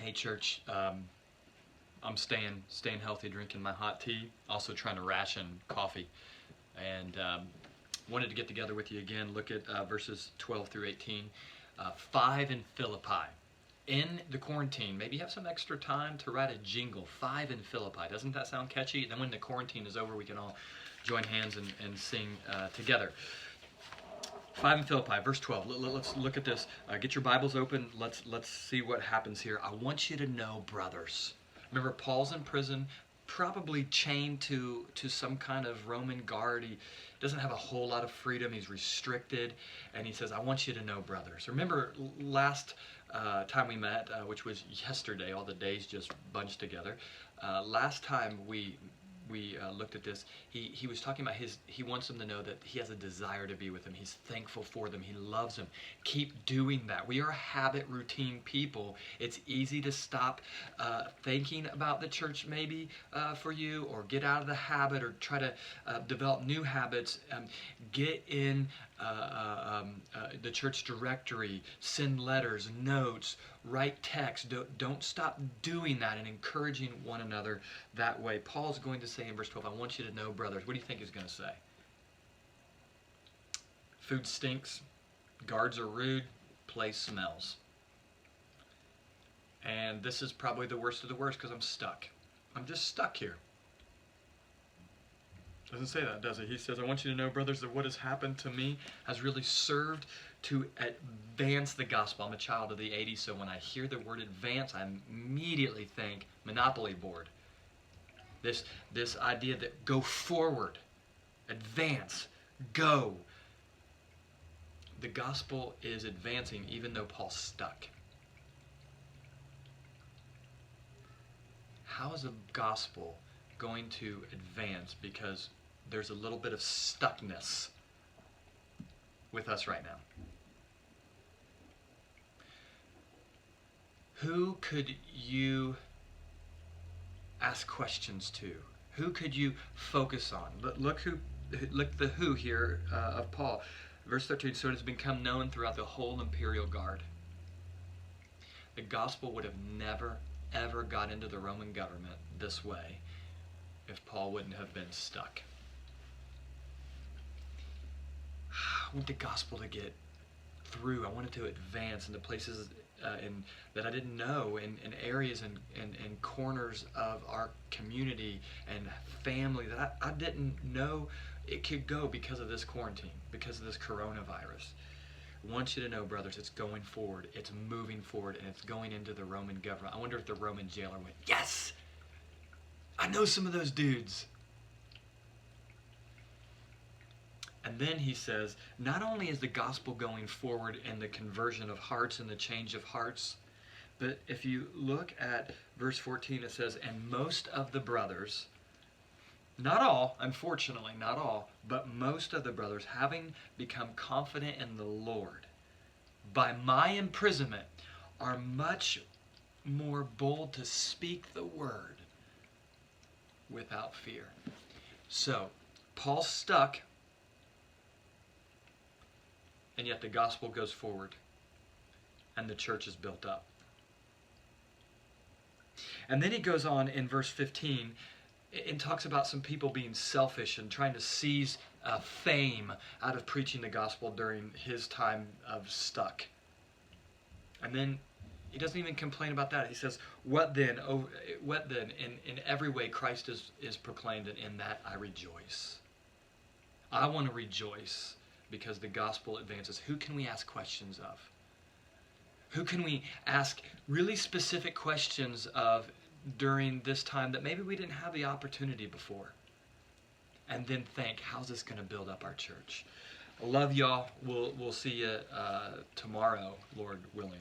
Hey church, I'm staying healthy, drinking my hot tea, also trying to ration coffee, and wanted to get together with you again, look at verses 12 through 18. 5 in Philippi. In the quarantine, maybe you have some extra time to write a jingle. 5 in Philippi. Doesn't that sound catchy? Then when the quarantine is over, we can all join hands and sing together. 5 in Philippi, verse 12. Let's look at this. Get your Bibles open. Let's see what happens here. I want you to know, brothers. Remember, Paul's in prison, probably chained to some kind of Roman guard. He doesn't have a whole lot of freedom. He's restricted. And he says, I want you to know, brothers. Remember last time we met, which was yesterday, all the days just bunched together. Last time we looked at this, he was talking about he wants them to know that he has a desire to be with them. He's thankful for them. He loves them. Keep doing that. We are habit routine people. It's easy to stop thinking about the church maybe for you, or get out of the habit, or try to develop new habits. Get in the church directory, send letters, notes, write text. Don't stop doing that and encouraging one another that way. Paul's going to say in verse 12, I want you to know, brothers. What do you think he's going to say? Food stinks, guards are rude, place smells. And this is probably the worst of the worst because I'm stuck. I'm just stuck here. Doesn't say that, does it? He says, I want you to know, brothers, that what has happened to me has really served to advance the gospel. I'm a child of the 80s, so when I hear the word advance, I immediately think Monopoly board. This idea that go forward, advance, go. The gospel is advancing even though Paul's stuck. How is the gospel going to advance? Because there's a little bit of stuckness with us right now. Who could you ask questions to? Who could you focus on? Look the who here of Paul. Verse 13, so it has become known throughout the whole imperial guard. The gospel would have never, ever got into the Roman government this way if Paul wouldn't have been stuck. I want the gospel to get through. I want it to advance into places that I didn't know, in areas and corners of our community and family that I didn't know it could go because of this quarantine, because of this coronavirus. I want you to know, brothers, it's going forward, it's moving forward, and it's going into the Roman government. I wonder if the Roman jailer went, yes! I know some of those dudes. And then he says, not only is the gospel going forward in the conversion of hearts and the change of hearts, but if you look at verse 14, it says, and most of the brothers, not all, unfortunately, not all, but most of the brothers, having become confident in the Lord, by my imprisonment, are much more bold to speak the word without fear. So, Paul's stuck, and yet the gospel goes forward, and the church is built up. And then he goes on in verse 15 and talks about some people being selfish and trying to seize fame out of preaching the gospel during his time of stuck. And then he doesn't even complain about that. He says, what then? Oh, what then? In every way Christ is proclaimed, and in that I rejoice. I want to rejoice because the gospel advances. Who can we ask questions of? Who can we ask really specific questions of during this time that maybe we didn't have the opportunity before? And then think, how's this going to build up our church? I love y'all. We'll see you tomorrow, Lord willing.